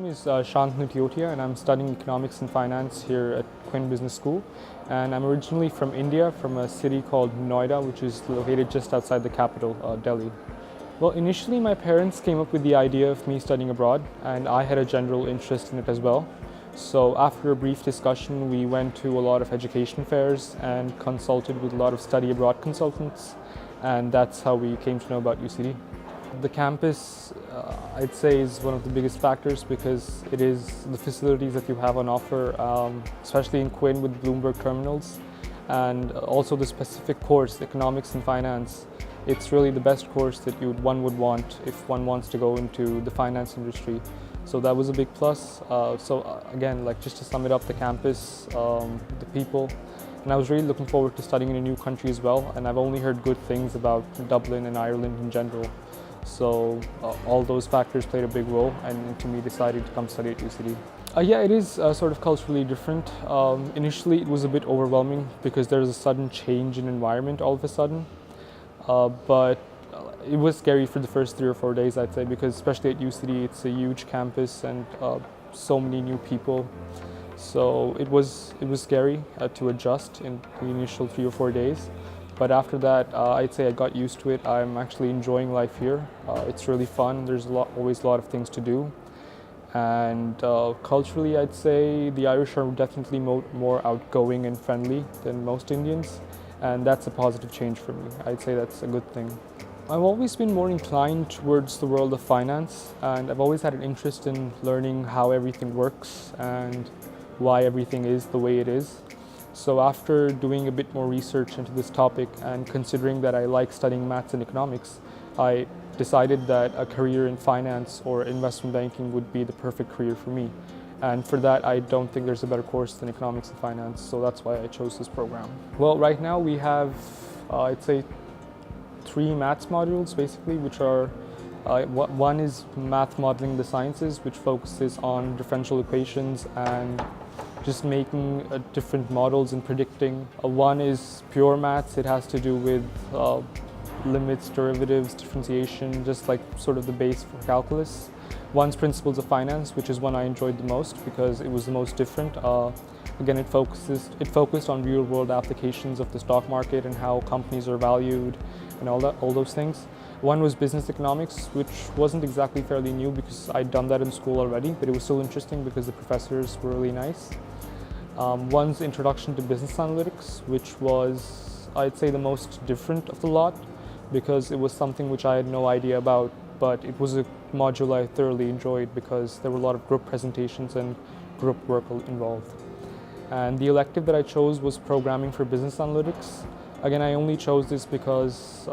name is Shantnu Teotea, and I'm studying economics and finance here at Quinn School. And I'm originally from India, from a city called Noida, which is located just outside the capital, Delhi. Well, initially my parents came up with the idea of me studying abroad, and I had a general interest in it as well. So after a brief discussion, we went to a lot of education fairs and consulted with a lot of study abroad consultants, and that's how we came to know about UCD. The campus, I'd say, is one of the biggest factors because it is the facilities that you have on offer, especially in Quinn with Bloomberg terminals, and also the specific course, economics and finance. It's really the best course that one would want if one wants to go into the finance industry. So that was a big plus. Again, just to sum it up, the campus, the people, and I was really looking forward to studying in a new country as well. And I've only heard good things about Dublin and Ireland in general. So all those factors played a big role, and to me decided to come study at UCD. Yeah, it is sort of culturally different. Initially it was a bit overwhelming because there's a sudden change in environment all of a sudden. But it was scary for the first 3 or 4 days, I'd say, because especially at UCD, it's a huge campus and so many new people. So it was scary to adjust in the initial 3 or 4 days. But after that, I'd say I got used to it. I'm actually enjoying life here. It's really fun. There's always a lot of things to do. And culturally, I'd say the Irish are definitely more outgoing and friendly than most Indians. And that's a positive change for me. I'd say that's a good thing. I've always been more inclined towards the world of finance, and I've always had an interest in learning how everything works and why everything is the way it is. So after doing a bit more research into this topic and considering that I like studying maths and economics, I decided that a career in finance or investment banking would be the perfect career for me. And for that, I don't think there's a better course than economics and finance, so that's why I chose this program. Well, right now we have, I'd say, 3 maths modules basically, which are, one is math modeling the sciences, which focuses on differential equations and just making different models and predicting. One is pure maths. It has to do with limits, derivatives, differentiation, just like sort of the base for calculus. One's principles of finance, which is one I enjoyed the most because it was the most different. Again, it focused on real-world applications of the stock market and how companies are valued and all those things. One was business economics, which wasn't exactly fairly new because I'd done that in school already, but it was still interesting because the professors were really nice. One's introduction to business analytics, which was, I'd say, the most different of the lot because it was something which I had no idea about, but it was a module I thoroughly enjoyed because there were a lot of group presentations and group work involved. And the elective that I chose was programming for business analytics. Again, I only chose this because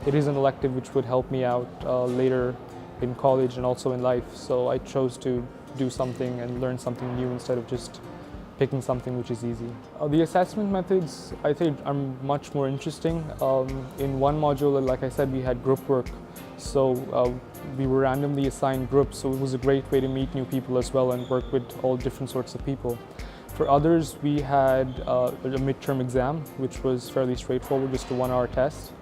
it is an elective which would help me out later in college and also in life. So I chose to do something and learn something new instead of just picking something which is easy. The assessment methods, I think, are much more interesting. In one module, like I said, we had group work. So we were randomly assigned groups, so it was a great way to meet new people as well and work with all different sorts of people. For others, we had a midterm exam, which was fairly straightforward, just a 1-hour test.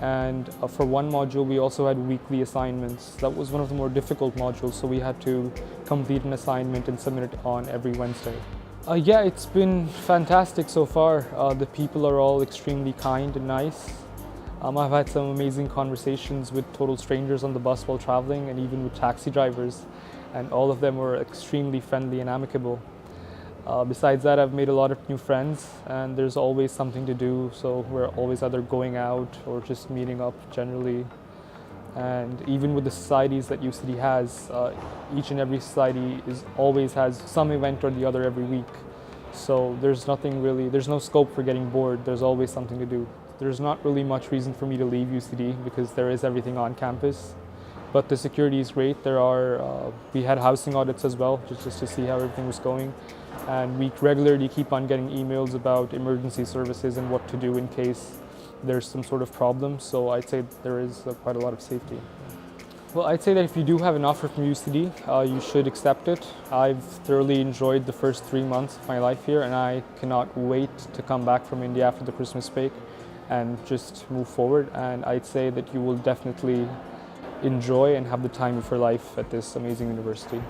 And for one module, we also had weekly assignments. That was one of the more difficult modules, so we had to complete an assignment and submit it on every Wednesday. Yeah, it's been fantastic so far. The people are all extremely kind and nice. I've had some amazing conversations with total strangers on the bus while traveling and even with taxi drivers, and all of them were extremely friendly and amicable. Besides that, I've made a lot of new friends, and there's always something to do, so we're always either going out or just meeting up generally. And even with the societies that UCD has, each and every society always has some event or the other every week. So there's no scope for getting bored. There's always something to do. There's not really much reason for me to leave UCD because there is everything on campus. But the security is great. We had housing audits as well, just to see how everything was going. And we regularly keep on getting emails about emergency services and what to do in case there's some sort of problem. So I'd say there is quite a lot of safety. Well, I'd say that if you do have an offer from UCD, you should accept it. I've thoroughly enjoyed the first 3 months of my life here, and I cannot wait to come back from India after the Christmas break and just move forward. And I'd say that you will definitely enjoy and have the time of your life at this amazing university.